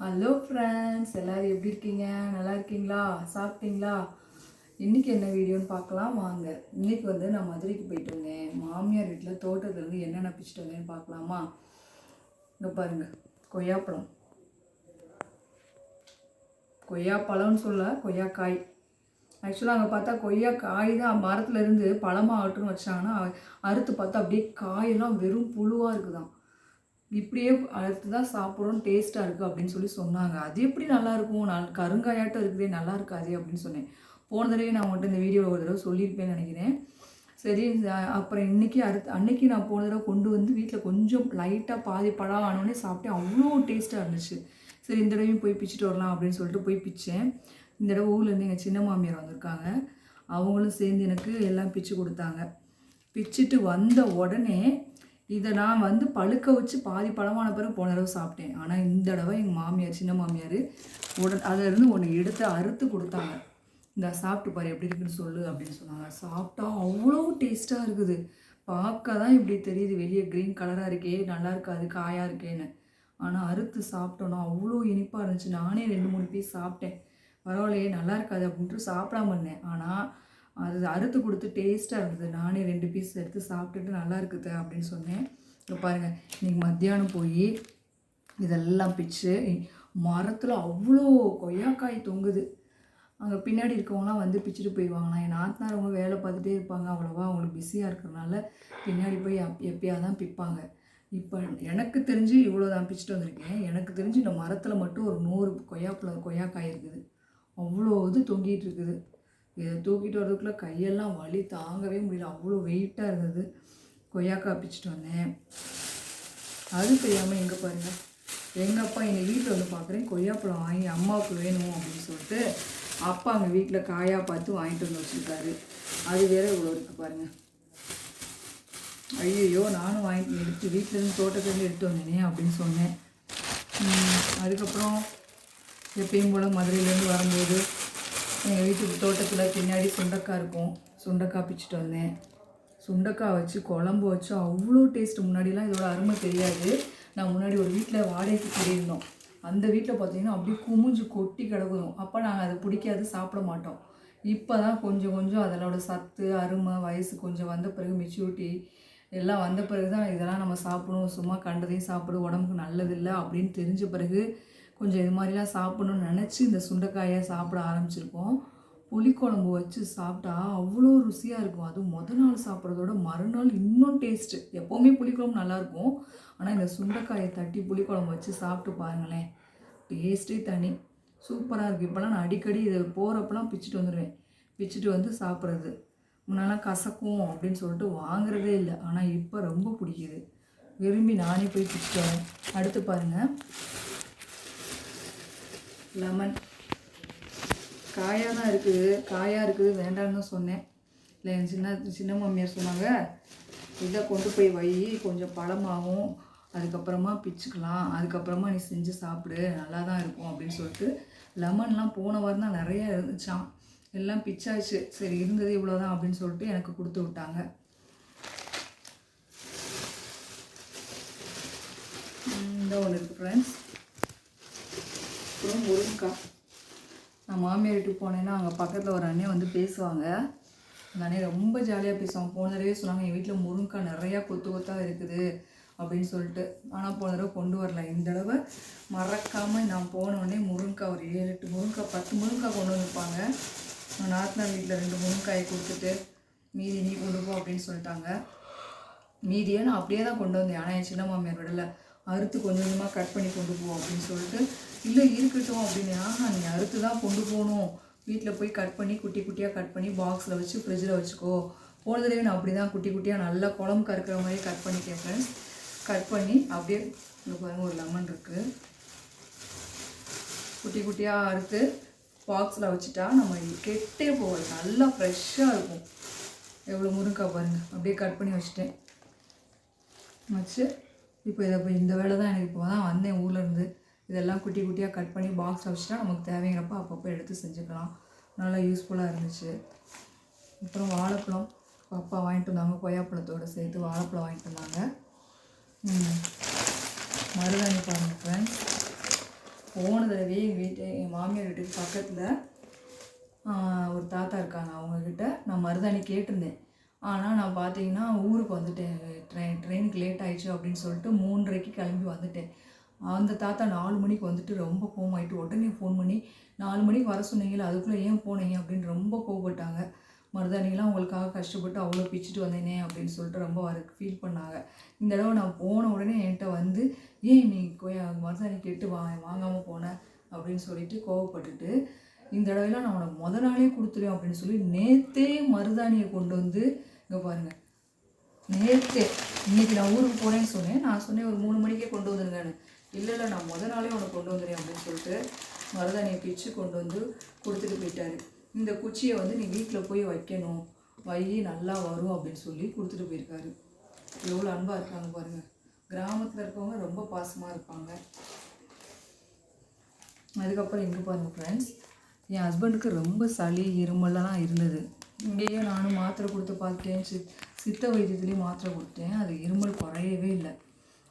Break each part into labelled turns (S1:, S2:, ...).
S1: Hello friends, எல்லோரும் எப்படி இருக்கீங்க? நல்லா இருக்கீங்களா? சாப்பிட்டீங்களா? இன்றைக்கி என்ன வீடியோன்னு பார்க்கலாம் வாங்க. இன்றைக்கி நான் மதுரைக்கு போயிட்டு வந்தேன். மாமியார் வீட்டில் தோட்டத்துலேருந்து என்னென்ன பிச்சுட்டு வந்தேன்னு பார்க்கலாமா? இங்கே பாருங்கள், கொய்யாப்பழம். கொய்யாப்பழம்னு சொல்ல, கொய்யாக்காய். ஆக்சுவலாக அங்கே பார்த்தா கொய்யாக்காய் தான் மரத்தில் இருந்து பழமாகட்டும்னு வச்சாங்கன்னா, அறுத்து பார்த்தா அப்படியே காயெல்லாம் வெறும் புழுவாக இருக்குதான். இப்படியே அடுத்து தான் சாப்பிட்றோம், டேஸ்ட்டாக இருக்குது அப்படின்னு சொன்னாங்க. அது எப்படி நல்லாயிருக்கும்? நான் கருங்காயாட்டம் இருக்குதே, நல்லா இருக்காதே அப்படின்னு சொன்னேன். போன தடவை நான் உங்கள்கிட்ட இந்த வீடியோவில் ஒரு தடவை சொல்லியிருப்பேன்னு நினைக்கிறேன். சரி, அப்புறம் அன்னைக்கு நான் போன தடவை கொண்டு வந்து வீட்டில் கொஞ்சம் லைட்டாக பாதி பழம் ஆனோடனே சாப்பிட்டேன். அவ்வளோ டேஸ்ட்டாக இருந்துச்சு. சரி, இந்த தடவையும் போய் பிச்சுட்டு வரலாம் அப்படின்னு சொல்லிட்டு போய் பிச்சேன். இந்த தடவை ஊர்லேருந்து எங்கள் சின்ன மாமியார் வந்திருக்காங்க. அவங்களும் சேர்ந்து எனக்கு எல்லாம் பிச்சு கொடுத்தாங்க. பிச்சுட்டு வந்த உடனே இதை நான் பழுக்க வச்சு பாதி பழமான பிறகு போன தடவை சாப்பிட்டேன். ஆனால் இந்த தடவை எங்கள் மாமியார், சின்ன மாமியார் அதிலேருந்து ஒன்று எடுத்து அறுத்து கொடுத்தாங்க. இந்த சாப்பிட்டு பாரு எப்படி இருக்குன்னு சொல்லு அப்படின்னு சொன்னாங்க. சாப்பிட்டா அவ்வளோ டேஸ்ட்டாக இருக்குது. பார்க்க தான் இப்படி தெரியுது, வெளியே க்ரீன் கலராக இருக்கே, நல்லா இருக்காது, காயாக இருக்கேன்னு. ஆனால் அறுத்து சாப்பிட்டோன்னா அவ்வளோ இனிப்பாக இருந்துச்சு. நானே 2-3 பீஸ் சாப்பிட்டேன். பரவாயில்லையே, நல்லா இருக்காது அப்படின்ட்டு சாப்பிடாம இருந்தேன். ஆனால் அது அறுத்து கொடுத்து டேஸ்ட்டாக இருந்தது. நானே 2 பீஸ் எடுத்து சாப்பிட்டுட்டு நல்லா இருக்குது அப்படின்னு சொன்னேன். இப்போ பாருங்கள், இன்றைக்கி மத்தியானம் போய் இதெல்லாம் பிச்சு மரத்தில் அவ்வளோ கொய்யாக்காய் தொங்குது. அங்கே பின்னாடி இருக்கவங்களாம் பிச்சுட்டு போயிடுவாங்களாம். என் நாத்தனாரவங்க வேலை பார்த்துட்டே இருப்பாங்க, அவ்வளோவா அவங்களுக்கு பிஸியாக இருக்கிறனால பின்னாடி போய் எப்பயாவது தான் பிற்பாங்க. இப்போ எனக்கு தெரிஞ்சு இவ்வளோ தான் பிச்சுட்டு வந்திருக்கேன். எனக்கு தெரிஞ்சு இந்த மரத்தில் மட்டும் ஒரு 100 கொய்யாக்காய் இருக்குது. அவ்வளோ இது தொங்கிட்டு இருக்குது. இதை தூக்கிட்டு வரதுக்குள்ளே கையெல்லாம் வலி தாங்கவே முடியல, அவ்வளோ வெயிட்டாக இருந்தது. கொய்யாக்காய் பிச்சுட்டு வந்தேன். அது தெரியாமல் எங்கே பாருங்கள், எங்கள் அப்பா எங்கள் வீட்டில் பார்க்குறேன் கொய்யாப்பழம் வாங்கி அம்மாவுக்கு வேணும் அப்படின்னு சொல்லிட்டு அப்பா அங்கே வீட்டில் காயாக பார்த்து வாங்கிட்டு வந்து வச்சுருக்காரு. அது வேறு இவ்வளோ இருக்குது பாருங்கள். ஐயோ, நானும் வாங்கிட்டு எடுத்து வீட்டிலேருந்து தோட்டத்துலேருந்து எடுத்து வந்தேனே அப்படின்னு சொன்னேன். அதுக்கப்புறம் எப்பயும் போல் மதுரையிலேருந்து வரும்போது எங்கள் வீட்டுக்கு தோட்டத்தில் பின்னாடி சுண்டைக்காய் இருக்கும். சுண்டைக்காய் பிச்சுட்டு வந்தேன். சுண்டைக்காய் வச்சு குழம்பு வச்சு அவ்வளோ டேஸ்ட்டு. முன்னாடிலாம் இதோட அருமை தெரியாது. நான் முன்னாடி ஒரு வீட்டில் வாடகைக்கு குடியிருந்தோம். அந்த வீட்டில் பார்த்தீங்கன்னா அப்படியே குமிஞ்சு கொட்டி கிடக்கும். அப்போ நாங்கள் அதை பிடிக்காது, சாப்பிட மாட்டோம். இப்போ தான் கொஞ்சம் கொஞ்சம் அதனோட சத்து, அருமை, வயசு கொஞ்சம் வந்த பிறகு, மெச்சூரிட்டி எல்லாம் வந்த பிறகு தான் இதெல்லாம் நம்ம சாப்பிடணும், சும்மா கண்டதையும் சாப்பிடு, உடம்புக்கு நல்லதில்லை அப்படின்னு தெரிஞ்ச பிறகு கொஞ்சம் இது மாதிரிலாம் சாப்பிடணும்னு நினச்சி இந்த சுண்டைக்காயை சாப்பிட ஆரம்பிச்சிருக்கோம். புளிக்குழம்பு வச்சு சாப்பிட்டா அவ்வளோ ருசியாக இருக்கும். அதுவும் மொதல் நாள் சாப்பிட்றதோட மறுநாள் இன்னும் டேஸ்ட்டு. எப்போவுமே புளிக்குழம்பு நல்லாயிருக்கும், ஆனால் இந்த சுண்டைக்காயை தட்டி புளிக்குழம்பு வச்சு சாப்பிட்டு பாருங்களேன், டேஸ்ட்டே தனி, சூப்பராக இருக்குது. இப்போலாம் நான் அடிக்கடி இதை போகிறப்பெல்லாம் பிச்சுட்டு வந்துடுவேன். பிச்சுட்டு வந்து சாப்பிட்றது. முன்னெல்லாம் கசக்கும் அப்படின்னு சொல்லிட்டு வாங்குறதே இல்லை, ஆனால் இப்போ ரொம்ப பிடிக்குது. விரும்பி நானே போய் பிச்சுட்டு வரேன். அடுத்து பாருங்கள், லெமன் காயாக தான் இருக்குது. காயாக இருக்குது வேண்டாம்னு தான் சொன்னேன். இல்லை, என் சின்ன மாமியார் சொன்னாங்க, இதை கொண்டு போய் வை, கொஞ்சம் பழமாகும், அதுக்கப்புறமா பிச்சுக்கலாம், அதுக்கப்புறமா நீ செஞ்சு சாப்பிடு, நல்லா தான் இருக்கும் அப்படின்னு சொல்லிட்டு லெமன்லாம் போன வாரம் தான் நிறையா இருந்துச்சான். எல்லாம் பிச்சாச்சு. சரி, இருந்தது இவ்வளோதான் அப்படின்னு சொல்லிட்டு எனக்கு கொடுத்து விட்டாங்க. இந்த ஒன்று இருக்குது ஃப்ரெண்ட்ஸ். அப்புறம் முருங்கைக்காய். நான் மாமியார் வீட்டுக்கு போனேன்னா அங்கே பக்கத்தில் ஒரு அண்ணன் பேசுவாங்க. அந்த அண்ணன் ரொம்ப ஜாலியாக பேசுவாங்க. போன தடவை சொன்னாங்க, என் வீட்டில் முருங்கைக்காய் நிறையா கொத்து கொத்தாக இருக்குது அப்படின்னு சொல்லிட்டு. ஆனால் போன தடவை கொண்டு வரல. இந்த தடவை மறக்காமல் நான் போனோடனே முருங்கைக்காய் ஒரு 7-8 முருங்கைக்காய், 10 முருங்கைக்காய் கொண்டு வந்துருப்பாங்க. நான் நாத்தனார் வீட்டில் 2 முருங்கைக்காயை கொடுத்துட்டு மீதி நீ கொண்டு போ அப்படின்னு சொல்லிட்டாங்க. மீதியை நான் அப்படியே தான் கொண்டு வந்தேன். ஆனால் என் சின்ன மாமியார் விடலை, அறுத்து கொஞ்சம் கொஞ்சமாக கட் பண்ணி கொண்டு போ அப்படின்னு சொல்லிட்டு. இல்லை, இருக்கட்டும் அப்படின்னு. நீங்கள் அறுத்து தான் கொண்டு போகணும், வீட்டில் போய் கட் பண்ணி குட்டி குட்டியாக கட் பண்ணி பாக்ஸில் வச்சு ஃப்ரிட்ஜில் வச்சுக்கோ. போன தடவை நான் அப்படி தான் குட்டி குட்டியாக நல்லா குழம்பு கறக்கிற மாதிரி கட் பண்ணிக்கேன் ஃப்ரெண்ட்ஸ். கட் பண்ணி அப்படியே இங்கே பாருங்கள், ஒரு லெமன் இருக்குது, குட்டி குட்டியாக அறுத்து பாக்ஸில் வச்சுட்டா நம்ம கெட்டே போகாது, நல்லா ஃப்ரெஷ்ஷாக இருக்கும். எவ்வளோ முருங்கைக்காய் பாருங்கள், அப்படியே கட் பண்ணி வச்சுட்டேன். வச்சு இப்போ இந்த வேலை தான் எனக்கு. இப்போ தான் வந்தேன் ஊர்லேருந்து. இதெல்லாம் குட்டி குட்டியாக கட் பண்ணி பாக்ஸில் வச்சுட்டா நமக்கு தேவைங்கிறப்ப அப்பப்போ எடுத்து செஞ்சுக்கலாம். நல்லா யூஸ்ஃபுல்லாக இருந்துச்சு. அப்புறம் வாழைப்பழம் அப்பா வாங்கிட்டு வந்தாங்க, கொய்யாப்பழத்தோடு சேர்த்து வாழைப்பழம் வாங்கிட்டு வந்தாங்க. மருதாணி பாருங்கள் ஃப்ரெண்ட்ஸ், போன தடவை எங்கள் மாமியார் வீட்டுக்கு பக்கத்தில் ஒரு தாத்தா இருக்காங்க, அவங்கக்கிட்ட நான் மருதாணி கேட்டிருந்தேன். ஆனால் நான் பார்த்தீங்கன்னா ஊருக்கு வந்துட்டேன், ட்ரெயினுக்கு லேட் ஆயிடுச்சு அப்படின்னு சொல்லிட்டு 3:30க்கு கிளம்பி வந்துட்டேன். அந்த தாத்தா 4 மணிக்கு வந்துட்டு ரொம்ப கோவமாயிட்டு உடனே ஃபோன் பண்ணி 4 மணிக்கு வர சொன்னீங்களே அதுக்குள்ளே ஏன் போனீங்க அப்படின்னு ரொம்ப கோவப்பட்டாங்க. மருதாணிலாம் உங்களுக்காக கஷ்டப்பட்டு அவ்வளோ பிச்சுட்டு வந்தேனே அப்படின்னு சொல்லிட்டு ரொம்ப ஃபீல் பண்ணாங்க. இந்த தடவை நான் போன உடனே என்கிட்ட வந்து ஏன் நீ மருதாணி கேட்டு வாங்காமல் போனேன் அப்படின்னு சொல்லிட்டு கோவப்பட்டுட்டு, இந்த தடவைலாம் நான் உனக்கு நாளே கொடுத்துருவேன் அப்படின்னு சொல்லி நேற்றே மருதாணியை கொண்டு வந்து இங்கே பாருங்கள். நேற்றே இன்றைக்கி நான் ஊருக்கு போகிறேன்னு சொன்னேன். நான் சொன்னேன் ஒரு 3 மணிக்கே கொண்டு வந்துருங்கன்னு. இல்லை நான் நாளே உனக்கு கொண்டு வந்துடுறேன் அப்படின்னு சொல்லிட்டு மருதாணியை பிச்சு கொண்டு வந்து கொடுத்துட்டு போயிட்டார். இந்த குச்சியை வந்து நீ வீட்டில் போய் வைக்கணும், வை நல்லா வரும் அப்படின்னு சொல்லி கொடுத்துட்டு போயிருக்காரு. எவ்வளோ அன்பாக இருக்காங்க பாருங்கள். கிராமத்தில் இருக்கவங்க ரொம்ப பாசமாக இருப்பாங்க. அதுக்கப்புறம் இங்கே பாருங்கள் ஃப்ரெண்ட்ஸ், என் ஹஸ்பண்டுக்கு ரொம்ப சளி இருமல்லாம் இருந்தது. இங்கேயும் நானும் மாத்திரை கொடுத்து பார்த்தேன், சித்த வைத்தியத்துலேயும் மாத்திரை கொடுத்தேன். அது இருமல் குறையவே இல்லை.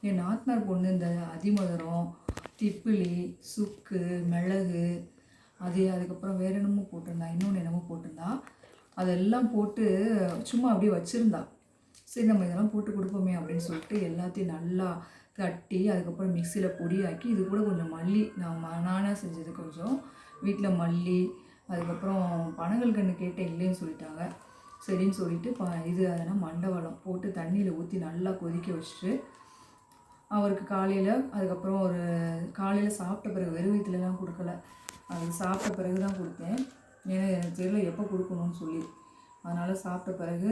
S1: என் நாத்தனார் பொண்ணு இந்த அதிமதுரம், திப்பிலி, சுக்கு, மிளகு, அதுக்கப்புறம் வேறு என்னமோ போட்டிருந்தா, இன்னொன்று என்னமோ போட்டிருந்தா, அதெல்லாம் போட்டு சும்மா அப்படியே வச்சுருந்தா. சரி நம்ம இதெல்லாம் போட்டு கொடுப்போமே அப்படின்னு சொல்லிட்டு எல்லாத்தையும் நல்லா தட்டி அதுக்கப்புறம் மிக்சியில் பொடியாக்கி இது கூட கொஞ்சம் மல்லி, நானாக செஞ்சது கொஞ்சம் வீட்டில் மல்லி, அதுக்கப்புறம் பனங்கல்கன்று கேட்டேன், இல்லைன்னு சொல்லிட்டாங்க. சரின்னு சொல்லிவிட்டு அதெல்லாம் மண்டவளம் போட்டு தண்ணியில் ஊற்றி நல்லா கொதிக்க வச்சுட்டு அவருக்கு காலையில், அதுக்கப்புறம் ஒரு காலையில் சாப்பிட்ட பிறகு வெறும் வயிற்றுலலாம் கொடுக்கல, அது சாப்பிட்ட பிறகு தான் கொடுத்தேன். ஏன்னா எனக்கு தெரியல எப்போ கொடுக்கணும்னு சொல்லி. அதனால் சாப்பிட்ட பிறகு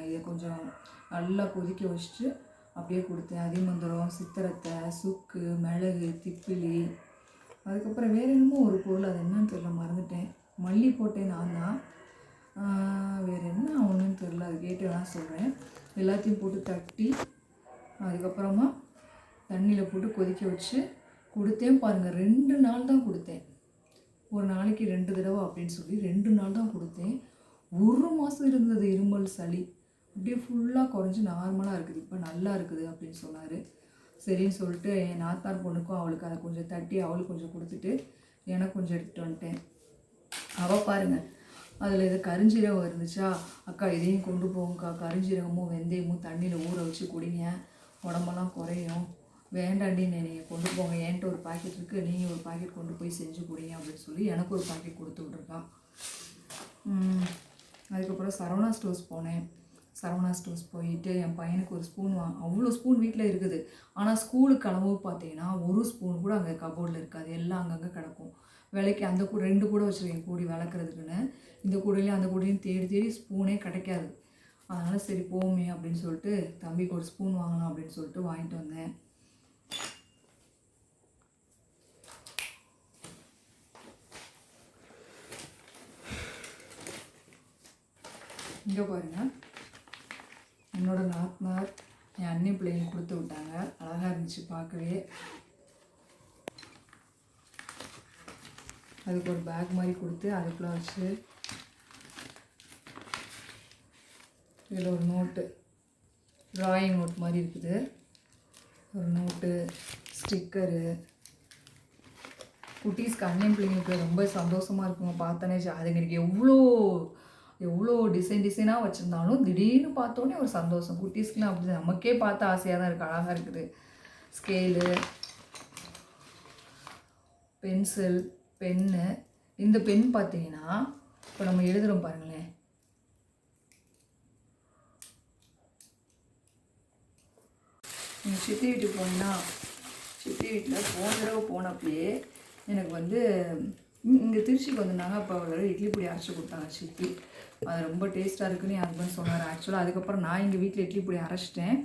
S1: இதை கொஞ்சம் நல்லா கொதிக்க வச்சுட்டு அப்படியே கொடுத்தேன். அதிமந்திரம், சித்திரத்தை, சுக்கு, மிளகு, திப்பிலி, அதுக்கப்புறம் வேறு என்னமோ ஒரு பொருள், அது என்னன்னு தெரியல, மறந்துட்டேன். மல்லி போட்டேன் நான் தான். வேறு என்ன ஒன்றுன்னு தெரில, அது கேட்டு வேணால் சொல்கிறேன். எல்லாத்தையும் போட்டு தட்டி அதுக்கப்புறமா தண்ணியில் போட்டு கொதிக்க வச்சு கொடுத்தேன். பாருங்கள் 2 நாள் தான் கொடுத்தேன். ஒரு நாளைக்கு 2 தடவை அப்படின்னு சொல்லி 2 நாள் தான் கொடுத்தேன். 1 மாதம் இருந்தது இருமல் சளி, அப்படியே ஃபுல்லாக குறைஞ்சி நார்மலாக இருக்குது, இப்போ நல்லா இருக்குது அப்படின்னு சொன்னார். சரின்னு சொல்லிட்டு என் நாத்தனார் பொண்ணுக்கும் அவளுக்கு அதை கொஞ்சம் தட்டி அவளுக்கு கொஞ்சம் கொடுத்துட்டு எனக்கு கொஞ்சம் எடுத்துகிட்டு வந்துட்டேன். அவள் பாருங்கள், அதில் இது கருஞ்சீரகம் இருந்துச்சா, அக்கா இதையும் கொண்டு போங்கக்கா, கருஞ்சீரகமும் வெந்தயமும் தண்ணியில் ஊற வச்சு குடிங்க, உடம்பெல்லாம் குறையும். வேண்டாண்டி நீங்கள் கொண்டு போங்க, என்கிட்ட ஒரு பாக்கெட் இருக்குது, நீங்கள் ஒரு பாக்கெட் கொண்டு போய் செஞ்சு குடிங்க அப்படின்னு சொல்லி எனக்கு ஒரு பாக்கெட் கொடுத்து விட்ருக்கா. அதுக்கப்புறம் சரவணா ஸ்டோர்ஸ் போனேன். சரவணா ஸ்டோர்ஸ் போயிட்டு என் பையனுக்கு ஒரு ஸ்பூன் அவ்வளோ ஸ்பூன் வீட்டில் இருக்குது. ஆனால் ஸ்கூலுக்கு கிளம்பு பார்த்தீங்கன்னா ஒரு ஸ்பூன் கூட அங்கே கபோர்டில் இருக்காது, எல்லாம் அங்கங்கே கிடக்கும். விலைக்கு அந்த 2 கூட வச்சுருக்கேன் கூடி விளக்குறதுக்குன்னு. இந்த கூடையிலையும் அந்த கூடையும் தேடி தேடி ஸ்பூனே கிடைக்காது. அதனால் சரி போமே அப்படின்னு சொல்லிட்டு தம்பிக்கு ஒரு ஸ்பூன் வாங்கலாம் அப்படின்னு சொல்லிட்டு வாங்கிட்டு வந்தேன். இங்கே பாருங்கள், என்னோடய நாத்தனார் என் அண்ணி பிள்ளைங்க கொடுத்து விட்டாங்க. அழகாக இருந்துச்சு பார்க்கவே. அதுக்கு ஒரு பேக் மாதிரி கொடுத்து அதுக்குள்ளே வச்சு இதில் ஒரு நோட்டு, ட்ராயிங் நோட் மாதிரி இருக்குது, ஒரு நோட்டு, ஸ்டிக்கரு. குட்டீஸ்க்கு அண்ணன் பிள்ளைங்களுக்கு ரொம்ப சந்தோஷமாக இருக்குங்க பார்த்தோன்னே. அதுங்களுக்கு எவ்வளோ டிசைனாக வச்சுருந்தாலும் திடீர்னு பார்த்தோன்னே ஒரு சந்தோஷம். குட்டீஸ்க்குலாம் அப்படி நமக்கே பார்த்து ஆசையாக தான் இருக்குது, அழகாக இருக்குது. Scale, pencil, pen. இந்த பென் பார்த்தீங்கன்னா இப்போ நம்ம எழுதுகிறோம் பாருங்களேன், நீங்கள் சித்தி வீட்டுக்கு போனீங்கன்னா, சித்தி வீட்டில் போன தடவை போனப்பயே எனக்கு வந்து இங்கே திருச்சிக்கு வந்திருந்தாங்க. அப்போ ஒரு இட்லி பொடி அரைச்சி கொடுத்தாங்க சித்தி. அது ரொம்ப டேஸ்ட்டாக இருக்குன்னு என் ஹஸ்பண்ட் சொன்னார். ஆக்சுவலாக அதுக்கப்புறம் நான் எங்கள் வீட்டில் இட்லி பொடி அரைச்சிட்டேன்.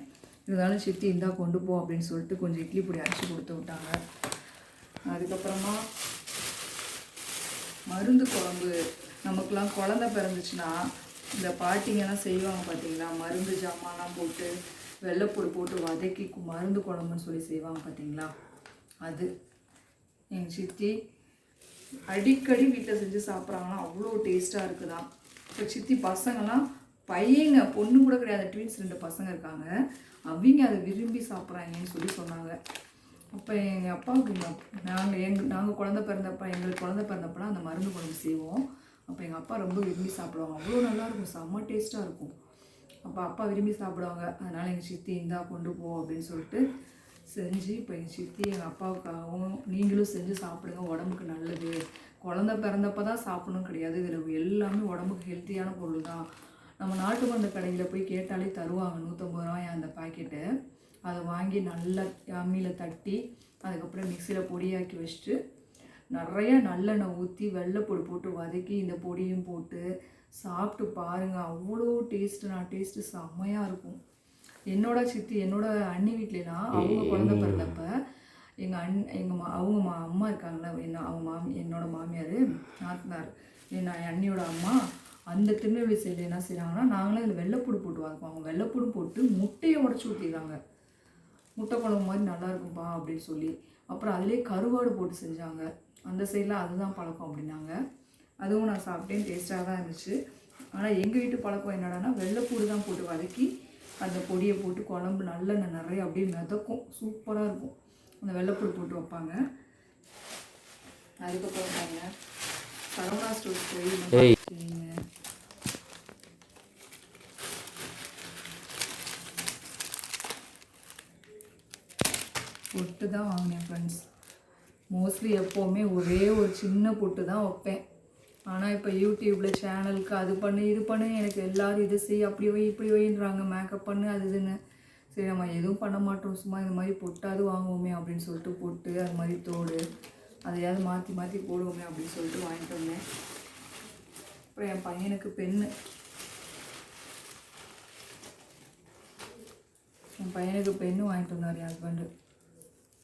S1: இருந்தாலும் சித்தி இருந்தால் கொண்டு போ அப்படின்னு சொல்லிட்டு கொஞ்சம் இட்லி பொடி அரைச்சி கொடுத்து விட்டாங்க. அதுக்கப்புறமா மருந்து குழம்பு. நமக்குலாம் குழந்த பிறந்துச்சுன்னா இந்த பாட்டிங்கெல்லாம் செய்வாங்க பார்த்தீங்களா, மருந்து ஜாமான்லாம் போட்டு வெள்ளைப்பொடி போட்டு வதக்கி மருந்து குழம்புன்னு சொல்லி செய்வாங்க பார்த்தீங்களா, அது எங்கள் சித்தி அடிக்கடி வீட்டில் செஞ்சு சாப்பிட்றாங்கன்னா அவ்வளோ டேஸ்ட்டாக இருக்குதான். இப்போ சித்தி பசங்கள்லாம், பையங்க பொண்ணு கூட கிடையாது, ட்வின்ஸ் 2 பசங்க இருக்காங்க, அவங்க அதை விரும்பி சாப்பிட்றாங்கன்னு சொல்லி சொன்னாங்க. அப்போ எங்கள் அப்பாவுக்கு நாங்கள் குழந்த பிறந்தப்ப எங்களுக்கு குழந்த பிறந்தப்பலாம் அந்த மருந்து குழம்பு செய்வோம். அப்போ எங்கள் அப்பா ரொம்ப விரும்பி சாப்பிடுவாங்க. அவ்வளோ நல்லாயிருக்கும், செம்ம டேஸ்ட்டாக இருக்கும். அப்போ அப்பா விரும்பி சாப்பிடுவாங்க. அதனால் எங்கள் சித்தி இந்தா கொண்டு போ அப்படின்னு சொல்லிட்டு செஞ்சு, இப்போ எங்கள் சித்தி எங்கள் அப்பாவுக்காகவும் நீங்களும் செஞ்சு சாப்பிடுங்க, உடம்புக்கு நல்லது. குழந்த பிறந்தப்போ தான் சாப்பிடணும் கிடையாது, இதில் எல்லாமே உடம்புக்கு ஹெல்த்தியான பொருள் தான். நம்ம நாட்டு மருந்து கடையில் போய் கேட்டாலே தருவாங்க, 150 ரூபாய் அந்த பாக்கெட்டு. அதை வாங்கி நல்லா அம்மியில் தட்டி அதுக்கப்புறம் மிக்சியில் பொடியாக்கி வச்சுட்டு நிறைய நல்லெண்ணெய் ஊற்றி வெள்ளைப்பொடி போட்டு வதக்கி இந்த பொடியும் போட்டு சாப்பிட்டு பாருங்கள். அவ்வளோ டேஸ்ட்டு செம்மையாக இருக்கும். என்னோட சித்தி என்னோட அண்ணி வீட்லலாம் அவங்க குழந்த பிறந்தப்ப அவங்க அம்மா இருக்காங்களா, என்னோட மாமியார் நாத்தனார் என் அண்ணியோட அம்மா அந்த திருநெல்வேலி சைடு என்ன செய்கிறாங்கன்னா, நாங்களும் இதில் வெள்ளைப்பூடு போட்டு வதக்குவாங்க. வெள்ளைப்பூடு போட்டு முட்டையை உடச்சி ஊற்றிடுறாங்க. முட்டை குழம்பு மாதிரி நல்லாயிருக்கும்ப்பா அப்படின்னு சொல்லி. அப்புறம் அதிலே கருவாடு போட்டு செஞ்சாங்க. அந்த சைடில் அதுதான் பழக்கம் அப்படின்னாங்க. அதுவும் நான் சாப்பிட்டேன், டேஸ்ட்டாக தான் இருந்துச்சு. ஆனால் எங்கள் வீட்டு பழக்கம் என்னடானா, வெள்ளைப்பூடு தான் போட்டு வதக்கி அந்த பொடியை போட்டு குழம்பு நல்லெண்ணெய் நிறைய அப்படியே மிதக்கும், சூப்பராக இருக்கும். அந்த வெள்ளைப்பூடு போட்டு வைப்பாங்க. அதுக்கப்புறம் பாருங்க, சரவணா ஸ்டோர்ஸ் போய் பொட்டு தான் வாங்கினேன் ஃப்ரெண்ட்ஸ். மோஸ்ட்லி எப்போவுமே ஒரே ஒரு சின்ன பொட்டு தான் வைப்பேன். ஆனால் இப்போ யூடியூப்பில் சேனலுக்கு அது பண்ணு இது பண்ணு, எனக்கு எல்லோரும் இது செய் அப்படி வை இப்படி வைன்றாங்க, மேக்கப் பண்ணு அது இதுன்னு. சரி நம்ம எதுவும் பண்ண மாட்டோம், சும்மா இது மாதிரி பொட்டாவது வாங்குவோமே அப்படின்னு சொல்லிட்டு பொட்டு அது மாதிரி தோடு அதையாவது மாற்றி மாற்றி போடுவோமே அப்படின்னு சொல்லிட்டு வாங்கிட்டு வந்தேன். அப்புறம் என் பையனுக்கு பென்னு வாங்கிட்டு வந்தார் என் ஹஸ்பண்டு.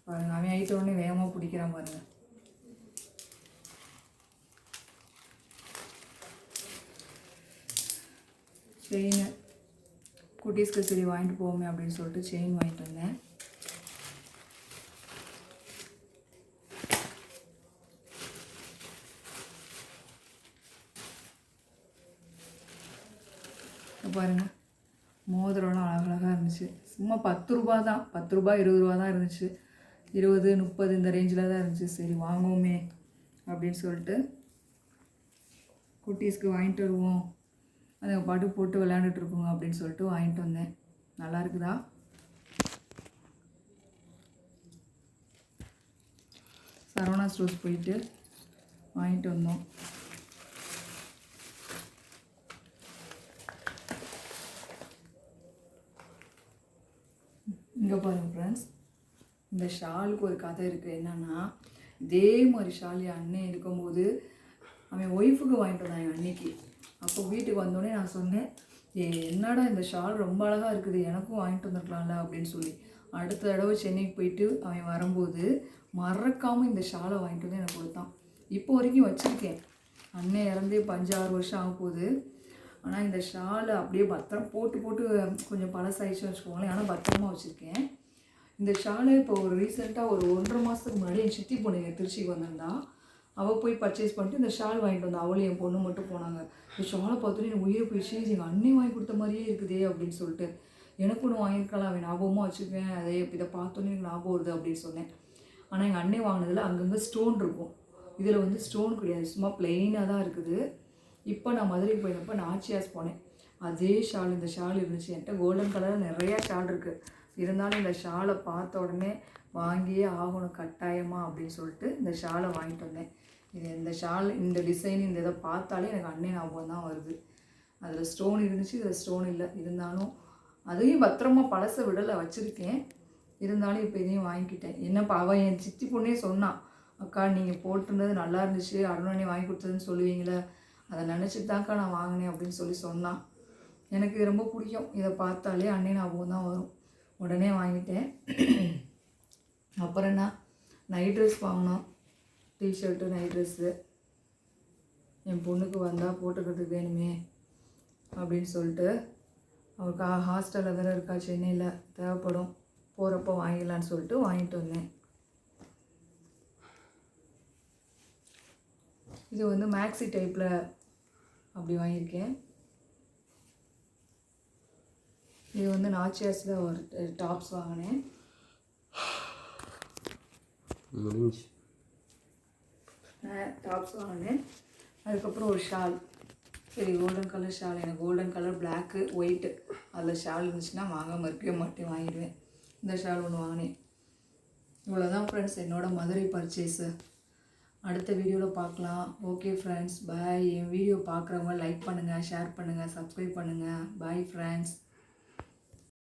S1: பாருங்கள், அவன் ஆகிட்ட உடனே வேகமாக பிடிக்கிறான் பாருங்கள். செயின் குட்டீஸ்க்கு சரி வாங்கிட்டு போவோமே அப்படின்னு சொல்லிட்டு செயின் வாங்கிட்டு வந்தேன். பாருங்கள், மோதிரம்லாம் அழகழகாக இருந்துச்சு. சும்மா 10 ரூபா தான், 10 ரூபா 20 ரூபா தான் இருந்துச்சு. 20 30 இந்த ரேஞ்சில் தான் இருந்துச்சு. சரி வாங்குவோமே அப்படின்னு சொல்லிட்டு குட்டீஸ்க்கு வாங்கிட்டு வருவோம், அதை பாட்டு போட்டு விளையாண்டுட்ருக்கோங்க அப்படின்னு சொல்லிட்டு வாங்கிட்டு வந்தேன். நல்லா இருக்குதா? சரவணா ஸ்டோர்ஸ் போயிட்டு வாங்கிட்டு வந்தோம். இங்கே பாருங்கள் ஃப்ரெண்ட்ஸ், இந்த ஷாலுக்கு ஒரு கதை இருக்குது. என்னென்னா, இதே மாதிரி ஷால் என் அண்ணன் இருக்கும்போது அவன் ஒய்ஃபுக்கு வாங்கிட்டு வந்தான் என் அன்னைக்கு. அப்போ வீட்டுக்கு வந்தோடனே நான் சொன்னேன், என்னடா இந்த ஷால் ரொம்ப அழகாக இருக்குது, எனக்கும் வாங்கிட்டு வந்துருக்கலாம்ல அப்படின்னு சொல்லி. அடுத்த தடவை சென்னைக்கு போயிட்டு அவன் வரும்போது மறக்காமல் இந்த ஷாலை வாங்கிட்டு வந்து எனக்கு கொடுத்தான். இப்போ வரைக்கும் வச்சுருக்கேன். அண்ணன் இறந்தே 5-6 வருஷம் ஆக போகுது. ஆனால் இந்த ஷாலை அப்படியே பத்திரம் போட்டு கொஞ்சம் பழசாயிடுச்சு வச்சுக்கோங்களேன். ஆனால் பத்திரமா வச்சுருக்கேன். இந்த ஷாலை இப்போ ஒரு ரீசெண்டாக ஒரு 1.5 மாதத்துக்கு முன்னாடி என் சித்தி பொண்ணு திருச்சிக்கு வந்திருந்தா. அவள் போய் பர்ச்சேஸ் பண்ணிட்டு இந்த ஷால் வாங்கிட்டு வந்தா. அவளும் என் பொண்ணு மட்டும் போனாங்க. இந்த ஷாலை பார்த்தோன்னே எனக்கு உயிரை போயிடுச்சு, எங்கள் அண்ணன் வாங்கி கொடுத்த மாதிரியே இருக்குதே அப்படின்னு சொல்லிட்டு. எனக்கு ஒன்று வாங்கியிருக்கலாம், அவன் ஞாபகமாக வச்சுருக்கேன், அதே இதை பார்த்தோன்னே எனக்கு ஞாபகம் வருது அப்படின்னு சொன்னேன். ஆனால் எங்கள் அண்ணன் வாங்கினதில் அங்கங்கே ஸ்டோன் இருக்கும், இதில் வந்து ஸ்டோன் கிடையாது, சும்மா பிளெயினாக தான் இருக்குது. இப்போ நான் மதுரைக்கு போயிருந்தப்போ நான் ஆச்சியாஸ் போனேன். அதே ஷால், இந்த ஷால் இருந்துச்சு என்கிட்ட. கோல்டன் கலரில் நிறையா ஷால் இருக்குது. இருந்தாலும் இந்த ஷாலை பார்த்த உடனே வாங்கியே ஆகணும் கட்டாயமாக அப்படின்னு சொல்லிட்டு இந்த ஷாலை வாங்கிட்டு வந்தேன். இந்த ஷால், இந்த டிசைன், இந்த இதை பார்த்தாலே எனக்கு அண்ணன் ஞாபகம் தான் வருது. அதில் ஸ்டோன் இருந்துச்சு, இதில் ஸ்டோன் இல்லை. இருந்தாலும் அதையும் பத்திரமா பழசை விடலை, வச்சுருக்கேன். இருந்தாலும் இப்போ இதையும் வாங்கிக்கிட்டேன். என்னப்பா அவன் என் சித்தி பொண்ணே சொன்னான், அக்கா நீங்கள் போட்டிருந்தது நல்லா இருந்துச்சு, அருணாணி வாங்கி கொடுத்ததுன்னு சொல்லுவீங்களே, அதை நினச்சிட்டு தான்க்கா நான் வாங்கினேன் அப்படின்னு சொல்லி சொன்னான். எனக்கு இது ரொம்ப பிடிக்கும். இதை பார்த்தாலே அண்ணன் ஞாபகம் தான் வரும். உடனே வாங்கிட்டேன். அப்புறம் என்ன, நைட் ட்ரெஸ் வாங்கினோம், டிஷர்ட்டு நைட் ட்ரெஸ்ஸு. என் பொண்ணுக்கு வந்தால் போட்டுக்கிறதுக்கு வேணுமே அப்படின்னு சொல்லிட்டு, அவளுக்கு ஹாஸ்டலில் வேறு இருக்கா சென்னையில், தேவைப்படும், போகிறப்போ வாங்கிடலான்னு சொல்லிட்டு வாங்கிட்டு வந்தேன். இது வந்து மேக்ஸி டைப்பில் அப்படி வாங்கியிருக்கேன். இது வந்து நாச்சியாஸில் ஒரு டாப்ஸ் வாங்கினேன்.
S2: முடிஞ்சு.
S1: டாப்ஸ் வாங்கினேன். அதுக்கப்புறம் ஒரு ஷால், சரி கோல்டன் கலர் ஷால், எனக்கு கோல்டன் கலர் பிளாக்கு ஒயிட்டு அதில் ஷால் இருந்துச்சுன்னா வாங்காமல் இருக்கவே மாட்டேன், வாங்கிடுவேன். இந்த ஷால் ஒன்று வாங்கினேன். இவ்வளோதான் ஃப்ரெண்ட்ஸ் என்னோடய மதுரை பர்ச்சேஸு. அடுத்த வீடியோவில் பார்க்கலாம். ஓகே ஃப்ரெண்ட்ஸ், பாய். என் வீடியோ பார்க்குறவங்க லைக் பண்ணுங்கள், ஷேர் பண்ணுங்கள், சப்ஸ்கிரைப் பண்ணுங்கள். Bye friends.